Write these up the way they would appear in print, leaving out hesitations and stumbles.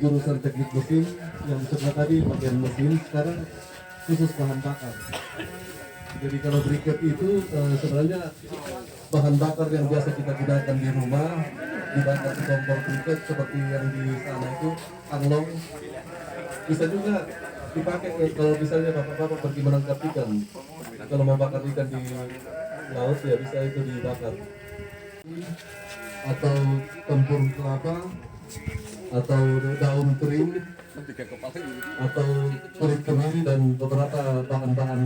jurusan teknik mesin, yang sebelah tadi bagian mesin, sekarang khusus bahan bakar. Jadi kalau briket itu sebenarnya bahan bakar yang biasa kita gunakan di rumah, dibakar di kompor briket seperti yang di sana itu, anglong. Bisa juga dipakai kalau misalnya bapak-bapak pergi menangkap ikan. Kalau mau bakar ikan di laut ya bisa itu dibakar. Atau tempur kelapa, atau daun kering, atau kulit kemiri dan beberapa bahan-bahan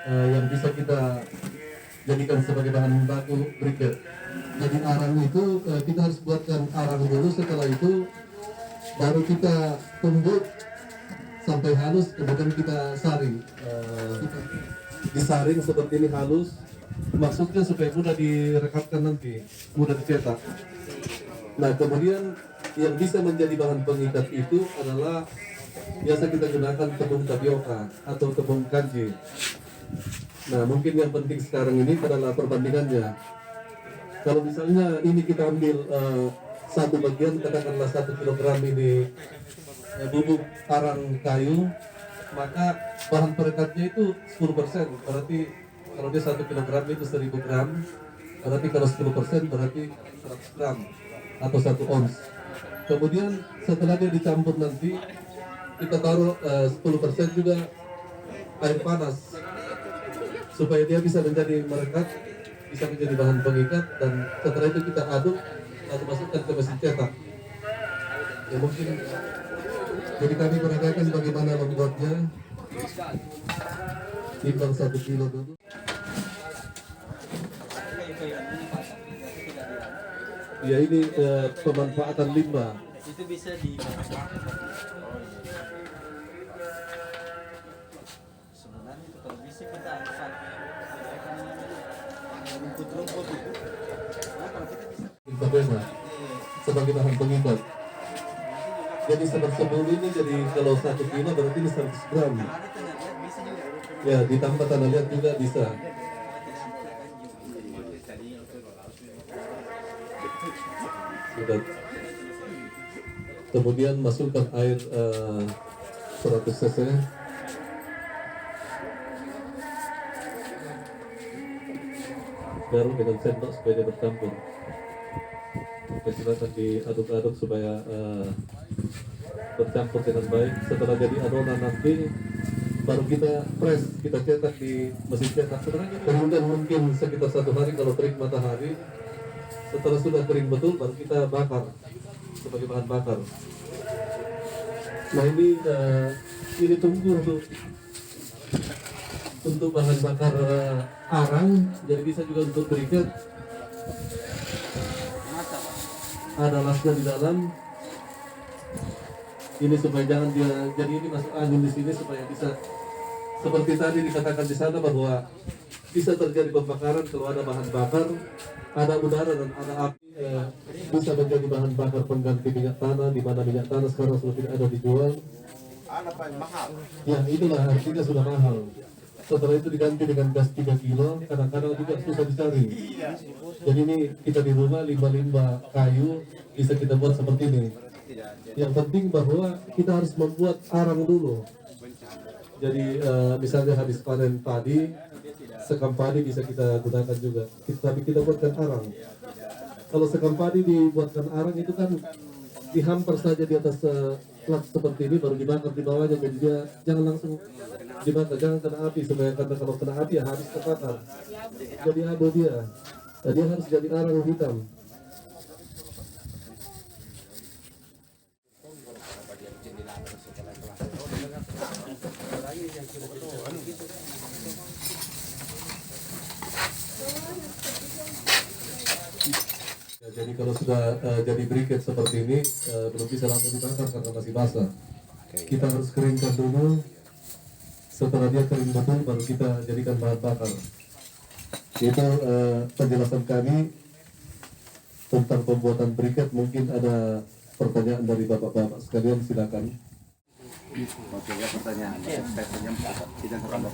yang bisa kita jadikan sebagai bahan baku briket. Jadi arang itu kita harus buatkan arang dulu, setelah itu baru kita tumbuk sampai halus, kemudian kita saring. Disaring seperti ini halus, maksudnya supaya mudah direkatkan nanti, mudah dicetak. Nah kemudian yang bisa menjadi bahan pengikat itu adalah biasa kita gunakan tepung tapioka atau tepung kanji. Nah mungkin yang penting sekarang ini adalah perbandingannya. Kalau misalnya ini kita ambil satu bagian, katakanlah 1 kilogram ini bubuk arang kayu, maka bahan perekatnya itu 10%. Berarti kalau dia 1 kilogram itu 1000 gram, berarti kalau 10% berarti 100 gram atau 1 ons. Kemudian setelah dia dicampur nanti kita taruh 10% juga air panas supaya dia bisa menjadi merekat, bisa menjadi bahan pengikat, dan setelah itu kita aduk lalu masukkan ke mesin cetak. Ya mungkin jadi kami peragakan bagaimana membuatnya. Timbang 1 kilo dulu. Ya ini pemanfaatan limbah. Itu bisa di sebenarnya itu kalau bisa kita angkat rumput-rumput itu. Nah, kalau kita bisa sebagai bahan pengikat. Jadi sebersebul ini jadi kalau 1 kilo berarti ini 100 gram. Ya ditambah tanah liat juga bisa. Sudah. Kemudian masukkan air 100 cc. Baru dengan sendok supaya dia bercampur. Silakan diaduk-aduk supaya bercampur dengan baik. Setelah jadi adonan nanti baru kita press, kita cetak di mesin cetak. Sebenarnya kemudian mungkin sekitar 1 hari kalau terik matahari. Setelah sudah kering betul baru kita bakar sebagai bahan bakar. Nah ini tunggu untuk bahan bakar arang, jadi bisa juga untuk briket. Ada lasnya di dalam. Ini supaya jangan dia, jadi ini masuk angin di sini supaya bisa seperti tadi dikatakan di sana bahwa bisa terjadi pembakaran kalau ada bahan bakar, ada udara dan ada api, bisa menjadi bahan bakar pengganti minyak tanah, di mana minyak tanah sekarang sudah tidak ada dijual. Ya itulah artinya sudah mahal. Setelah itu diganti dengan gas 3 kilo, kadang-kadang juga susah dicari. Jadi ini kita di rumah limbah-limbah kayu bisa kita buat seperti ini. Yang penting bahwa kita harus membuat arang dulu. Jadi misalnya habis panen padi, sekam padi bisa kita gunakan juga. Tapi kita buatkan arang. Kalau sekam padi dibuatkan arang itu kan dihampar saja di atas plat seperti ini, baru dibakar di bawahnya. Jadi dia jangan langsung dibakar, jangan kena api, supaya karena kalau kena api ya habis terbakar. Jadi abu dia. Nah, dia harus jadi arang hitam. Ya, jadi kalau sudah jadi briket seperti ini belum bisa langsung dibakar karena masih basah. Kita harus keringkan dulu. Setelah dia kering betul baru kita jadikan bahan bakar. Itu penjelasan kami tentang pembuatan briket. Mungkin ada pertanyaan dari bapak-bapak sekalian, silakan. Oke, ya pertanyaan. Saya tidak terlalu